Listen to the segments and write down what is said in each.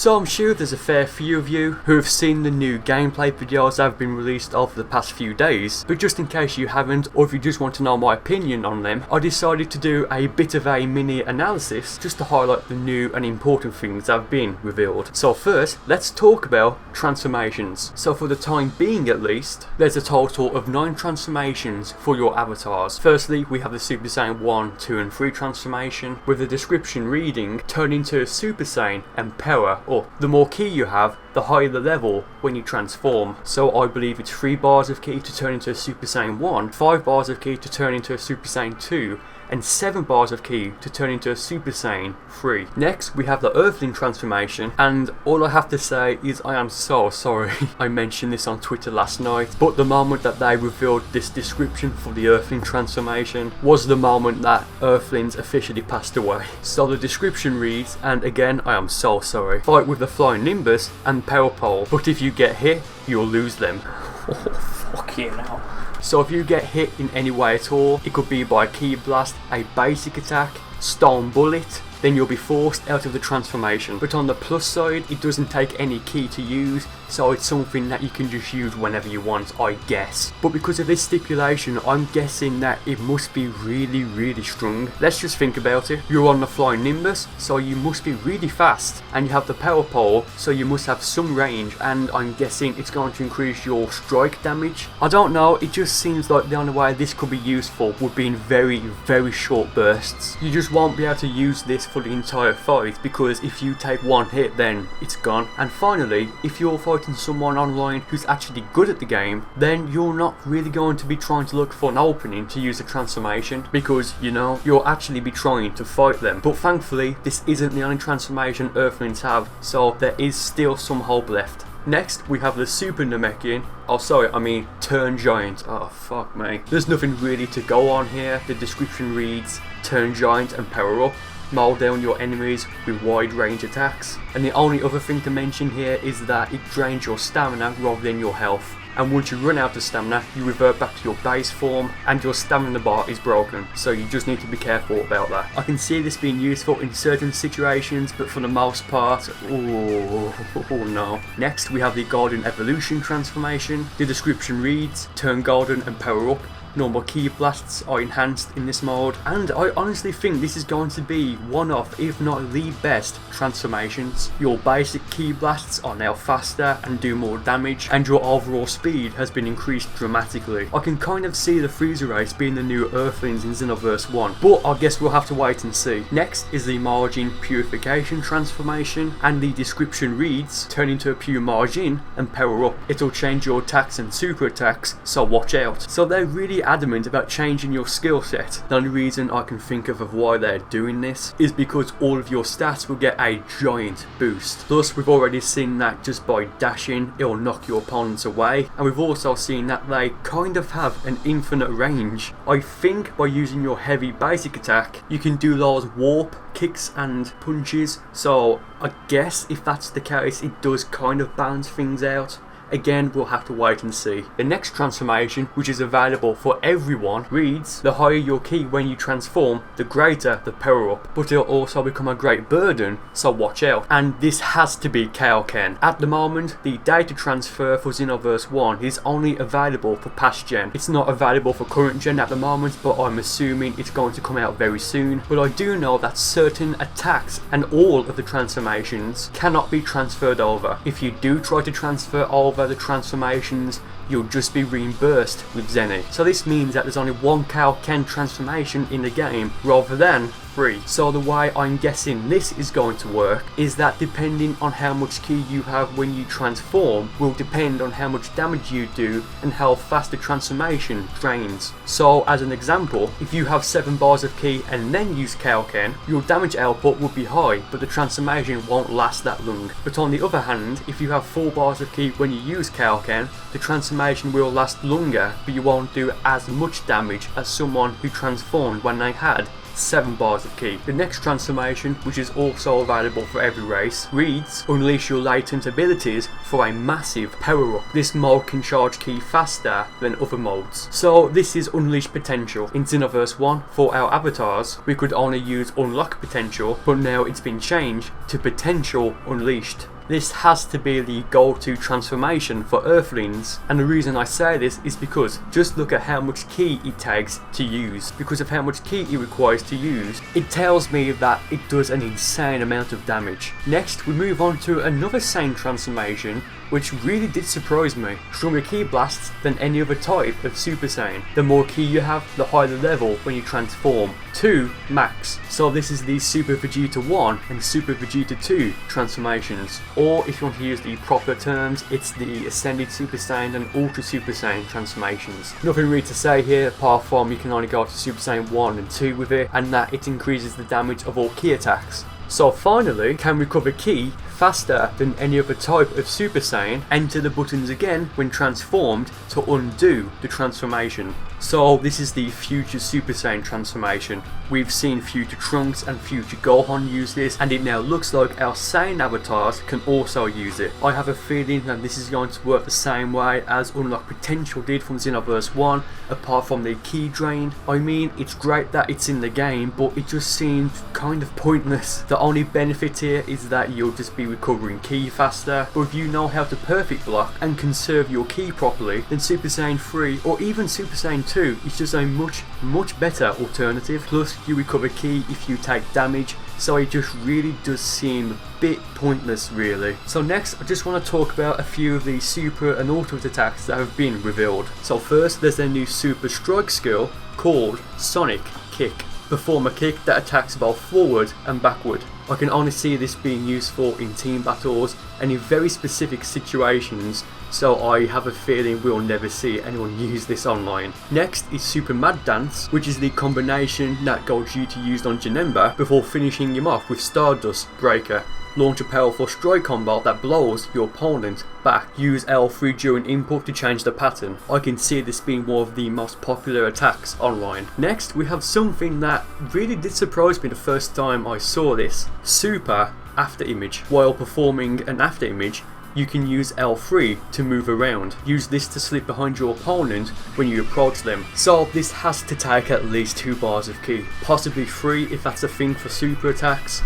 So I'm sure there's a fair few of you who have seen the new gameplay videos that have been released over the past few days, but just in case you haven't, or if you just want to know my opinion on them, I decided to do a bit of a mini analysis just to highlight the new and important things that have been revealed. So first, let's talk about transformations. So for the time being at least, there's a total of 9 transformations for your avatars. Firstly, we have the Super Saiyan 1, 2 and 3 transformation, with the description reading, turn into a Super Saiyan and power up. The more ki you have, the higher the level when you transform. So I believe it's 3 bars of ki to turn into a Super Saiyan 1, 5 bars of ki to turn into a Super Saiyan 2, and 7 bars of ki to turn into a Super Saiyan 3. Next, we have the Earthling transformation, and all I have to say is I am so sorry I mentioned this on Twitter last night, but the moment that they revealed this description for the Earthling transformation was the moment that Earthlings officially passed away. So the description reads, and again I am so sorry, fight with the flying Nimbus and power pole, but if you get hit, you'll lose them. Oh, fuck you now. So if you get hit in any way at all, it could be by a ki blast, a basic attack, stone bullet, then you'll be forced out of the transformation. But on the plus side, it doesn't take any ki to use, so it's something that you can just use whenever you want, I guess. But because of this stipulation, I'm guessing that it must be really strong. Let's just think about it. You're on the flying Nimbus, so you must be really fast, and you have the power pole, so you must have some range, and I'm guessing it's going to increase your strike damage. I don't know, it just seems like the only way this could be useful would be in very short bursts. You just won't be able to use this for the entire fight, because if you take one hit, then it's gone. And finally, if you're fighting someone online who's actually good at the game, then you're not really going to be trying to look for an opening to use a transformation, because you know, you'll actually be trying to fight them. But thankfully, this isn't the only transformation Earthlings have, so there is still some hope left. Next, we have the Super Namekian. Oh sorry, I mean Turn Giant. Oh fuck me. There's nothing really to go on here. The description reads, turn giant and power up. Mow down your enemies with wide range attacks. And the only other thing to mention here is that it drains your stamina rather than your health. And once you run out of stamina, you revert back to your base form and your stamina bar is broken, so you just need to be careful about that. I can see this being useful in certain situations, but for the most part, oh no. Next, we have the Golden Evolution transformation. The description reads, turn golden and power up. Normal ki blasts are enhanced in this mode, and I honestly think this is going to be one of, if not the best, transformations. Your basic ki blasts are now faster and do more damage, and your overall speed has been increased dramatically. I can kind of see the Freezer Race being the new Earthlings in Xenoverse 1, but I guess we'll have to wait and see. Next is the Margin Purification transformation, and the description reads, turn into a pure Margin and power up. It'll change your attacks and super attacks, so watch out. So they're really adamant about changing your skill set. The only reason I can think of why they're doing this is because all of your stats will get a giant boost. Thus, we've already seen that just by dashing, it'll knock your opponents away, and we've also seen that they kind of have an infinite range. I think by using your heavy basic attack, you can do those warp kicks and punches, so I guess if that's the case, it does kind of balance things out. Again, we'll have to wait and see. The next transformation, which is available for everyone, reads, the higher your ki when you transform, the greater the power up, but it'll also become a great burden, so watch out. And this has to be Kaioken. At the moment, the data transfer for Xenoverse 1 is only available for past gen. It's not available for current gen at the moment, but I'm assuming it's going to come out very soon. But I do know that certain attacks and all of the transformations cannot be transferred over. If you do try to transfer over the transformations, you'll just be reimbursed with Zenny. So this means that there's only one Kaioken transformation in the game rather than 3. So the way I'm guessing this is going to work is that depending on how much ki you have when you transform will depend on how much damage you do and how fast the transformation drains. So as an example, if you have 7 bars of ki and then use Kaioken, your damage output will be high, but the transformation won't last that long. But on the other hand, if you have 4 bars of ki when you use Kaioken, the transformation will last longer, but you won't do as much damage as someone who transformed when they had 7 bars of ki. The next transformation, which is also available for every race, reads unleash your latent abilities for a massive power up. This mode can charge ki faster than other modes. So this is unleash potential. In Xenoverse 1, for our avatars, we could only use unlock potential, but now it's been changed to potential unleashed. This has to be the go-to transformation for Earthlings, and the reason I say this is because just look at how much ki it takes to use. Because of how much ki it requires to use, it tells me that it does an insane amount of damage. Next, we move on to another Saiyan transformation, which really did surprise me. Stronger ki blasts than any other type of Super Saiyan. The more ki you have, the higher the level when you transform. 2 max. So this is the Super Vegeta 1 and Super Vegeta 2 transformations. Or if you want to use the proper terms, it's the Ascended Super Saiyan and Ultra Super Saiyan transformations. Nothing really to say here apart from you can only go to Super Saiyan 1 and 2 with it, and that it increases the damage of all ki attacks. So finally, can recover ki faster than any other type of Super Saiyan, enter the buttons again when transformed to undo the transformation. So this is the future Super Saiyan transformation. We've seen future Trunks and future Gohan use this, and it now looks like our Saiyan avatars can also use it. I have a feeling that this is going to work the same way as Unlock Potential did from Xenoverse 1, apart from the ki drain. I mean, it's great that it's in the game, but it just seems kind of pointless. The only benefit here is that you'll just be recovering ki faster, but if you know how to perfect block and conserve your ki properly, then Super Saiyan 3 or even Super Saiyan 2 is just a much better alternative. Plus you recover ki if you take damage, so it just really does seem a bit pointless really. So next I just want to talk about a few of the super and ultimate attacks that have been revealed. So first there's their new super strike skill called Sonic Kick. Perform a kick that attacks both forward and backward. I can only see this being useful in team battles and in very specific situations, so I have a feeling we'll never see anyone use this online. Next is Super Mad Dance, which is the combination that Gogeta used on Janemba before finishing him off with Stardust Breaker. Launch a powerful strike combo that blows your opponent back. Use L3 during input to change the pattern. I can see this being one of the most popular attacks online. Next we have something that really did surprise me the first time I saw this. Super Afterimage. While performing an Afterimage, you can use L3 to move around. Use this to slip behind your opponent when you approach them. So this has to take at least 2 bars of ki, possibly 3 if that's a thing for super attacks.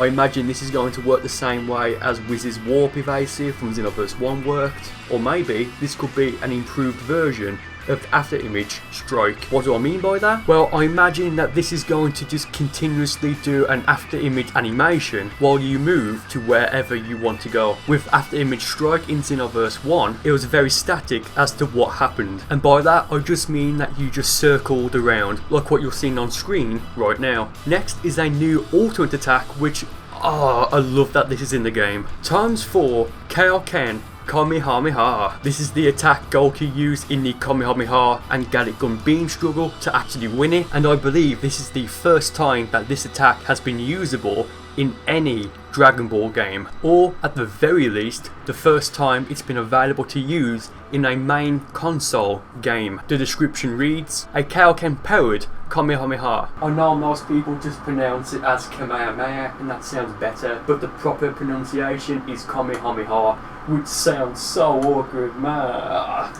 I imagine this is going to work the same way as Wiz's Warp Evasive from Xenoverse 1 worked, or maybe this could be an improved version of Afterimage Strike. What do I mean by that? Well, I imagine that this is going to just continuously do an Afterimage animation while you move to wherever you want to go. With Afterimage Strike in Xenoverse 1, it was very static as to what happened, and by that I just mean that you just circled around like what you're seeing on screen right now. Next is a new ultimate attack which, I love that this is in the game. ×4 Kaioken Kamehameha. This is the attack Goku used in the Kamehameha and Gallic Gun Beam struggle to actually win it, and I believe this is the first time that this attack has been usable in any Dragon Ball game, or at the very least the first time it's been available to use in a main console game. The description reads, a Kaioken powered Kamehameha. I know most people just pronounce it as Kamehameha and that sounds better, but the proper pronunciation is Kamehameha, which sounds so Orgrimmar.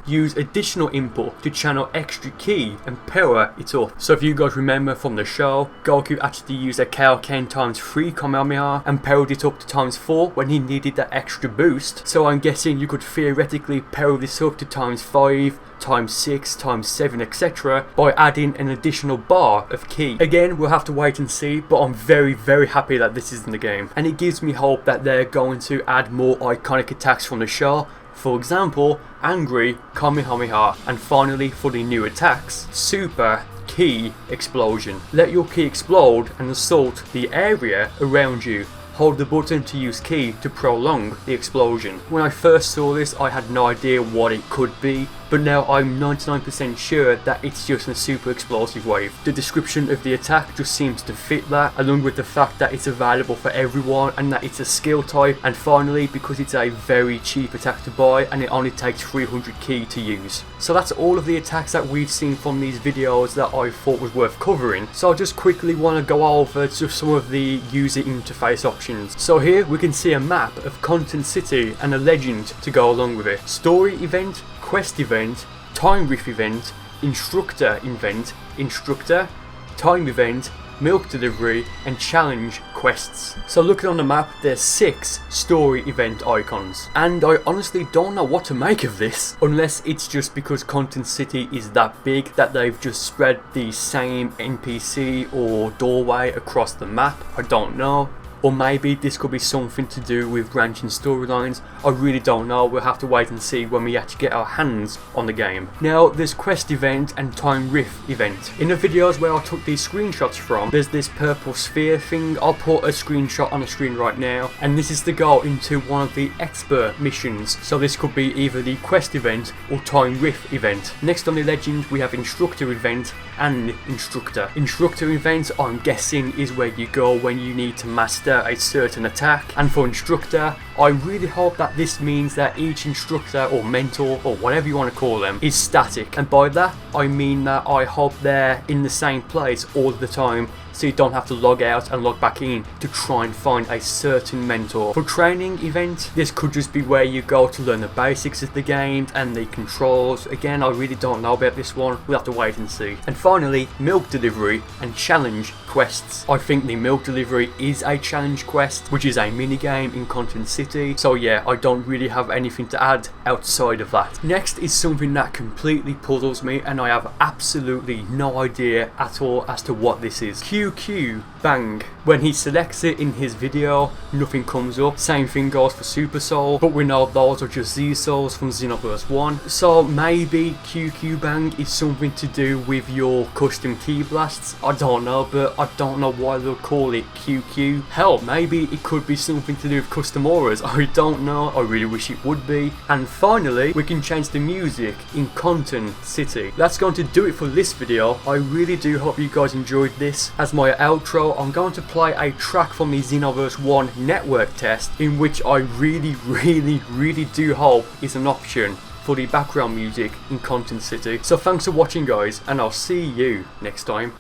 Use additional input to channel extra ki and power it up. So if you guys remember from the show, Goku actually used a Kaioken ×3 Kamehameha and powered it up to ×4 when he needed that extra boost. So I'm guessing you could theoretically power this up to ×5, ×6, ×7, etc. by adding an additional bar of ki. Again, we'll have to wait and see, but I'm very happy that this is in the game, and it gives me hope that they're going to add more iconic attacks from the show. For example, Angry Kamehameha, and finally for the new attacks, Super Ki Explosion. Let your ki explode and assault the area around you. Hold the button to use ki to prolong the explosion. When I first saw this, I had no idea what it could be, but now I'm 99% sure that it's just a super explosive wave. The description of the attack just seems to fit that, along with the fact that it's available for everyone and that it's a skill type, and finally because it's a very cheap attack to buy and it only takes 300 ki to use. So that's all of the attacks that we've seen from these videos that I thought was worth covering. So I just quickly want to go over just some of the user interface options. So here we can see a map of Content City and a legend to go along with it. Story event, quest event, time riff event, instructor event, instructor, time event, milk delivery and challenge quests. So looking on the map, there's 6 story event icons, and I honestly don't know what to make of this, unless it's just because Content City is that big that they've just spread the same NPC or doorway across the map. I don't know. Or maybe this could be something to do with branching storylines. I really don't know. We'll have to wait and see when we actually get our hands on the game. Now, there's quest event and time riff event. In the videos where I took these screenshots from, there's this purple sphere thing. I'll put a screenshot on the screen right now, and this is to go into one of the expert missions. So this could be either the quest event or time riff event. Next on the legend, we have instructor event and instructor. Instructor event, I'm guessing, is where you go when you need to master a certain attack, and for instructor, I really hope that this means that each instructor or mentor or whatever you want to call them is static, and by that I mean that I hope they're in the same place all the time, so you don't have to log out and log back in to try and find a certain mentor. For training event, this could just be where you go to learn the basics of the game and the controls. Again, I really don't know about this one, we'll have to wait and see. And finally, milk delivery and challenge quests. I think the milk delivery is a challenge quest, which is a mini game in Content City, so yeah, I don't really have anything to add outside of that. Next is something that completely puzzles me, and I have absolutely no idea at all as to what this is. QQ Bang. When he selects it in his video, nothing comes up. Same thing goes for Super Soul, but we know those are just Z Souls from Xenoverse 1. So maybe QQ Bang is something to do with your custom key blasts. I don't know, but I don't know why they'll call it QQ. Hell, maybe it could be something to do with custom auras. I don't know. I really wish it would be. And finally, we can change the music in Content City. That's going to do it for this video. I really do hope you guys enjoyed this. As my outro, I'm going to play a track from the Xenoverse 1 network test, in which I really do hope is an option for the background music in Content City. So thanks for watching guys, and I'll see you next time.